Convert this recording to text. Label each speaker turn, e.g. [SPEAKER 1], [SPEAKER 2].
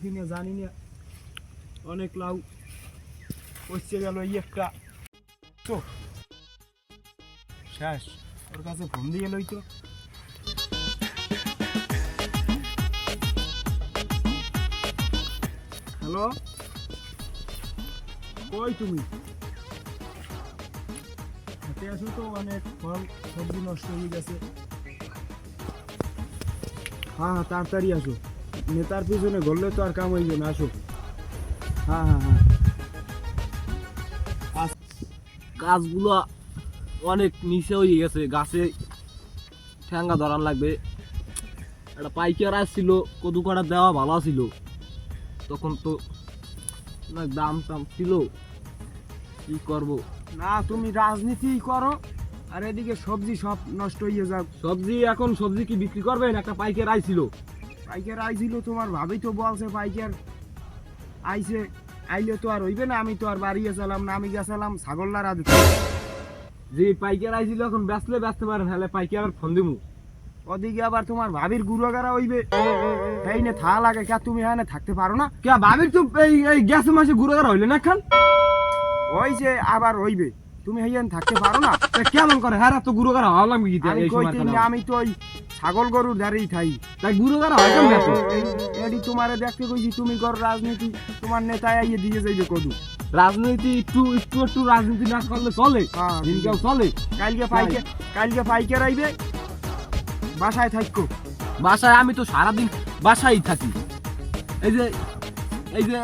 [SPEAKER 1] কিনা জানি না, অনেক লাউ পচে গেল এই একটা, তো শেষ। ওর কাছে ফোন দিয়ে লই তো। হ্যালো, কই তুমি? হাতে আসো তো, অনেক ফল সবজি নষ্ট হয়ে গেছে। হ্যাঁ হ্যাঁ, তাড়াতাড়ি আসো, নেতার পিছনে ঘুরলে তো আর কাম হইবে না, আসো। হ্যাঁ হ্যাঁ হ্যাঁ,
[SPEAKER 2] গাছগুলো অনেক নিচে হয়ে গেছে, গাছে ঠ্যাঙ্গা ধরান লাগবে। একটা পাইকার আসছিল, কদু কাটা দেওয়া ভালো ছিল, তখন তো অনেক দাম টাম ছিল, কি করব।
[SPEAKER 1] না তুমি রাজনীতি করো আর এদিকে সবজি সব নষ্ট হয়ে যাক।
[SPEAKER 2] সবজি এখন সবজি কি বিক্রি করবেন? একটা পাইকার আইছিল।
[SPEAKER 1] পাইকার আইছিল, তোমার ভাবি তো বলছে পাইকার আইছে, আইলে তো আর হইবে না। আমি তো আর বাড়ি গেছিলাম না, আমি গেছিলাম ছাগলনার আজ।
[SPEAKER 2] যে পাইকার আইছিল এখন বেচলে বেচতে পারেন, হলে পাইকার আর ফোন দিমু।
[SPEAKER 1] ওদিকে আবার তোমার ভাবির গুড়াগাড়া হইবে, এই নে থা লাগে কে, তুমি হ্যাঁ থাকতে পারো না?
[SPEAKER 2] কে ভাবির তো এই গ্যাসের মাসে ঘুরে হইলে না খান,
[SPEAKER 1] ওই যে আবার হইবে, তুমি হইয়ান থাকতে পারো না?
[SPEAKER 2] কেমন করে হ্যাঁ তো গুরু গাড়া হলাম কি?
[SPEAKER 1] আমি কইতে না, আমি তো ওই ছাগল গরুর ধারেই খাই,
[SPEAKER 2] তাই গুরু গাড়া হয় কেমন?
[SPEAKER 1] এডি তোমারে দেখতে কইছি, তুমি করো রাজনীতি, তোমার নেতায় আইয়ে দিয়ে যাইবে কদু।
[SPEAKER 2] রাজনীতি একটু রাজনীতি না করলে চলে, দিনকাল চলে।
[SPEAKER 1] কালকে পাইকার আইবে, বাসায় থাকো।
[SPEAKER 2] বাসায় আমি তো সারাদিন বাসায় থাকি। এই যে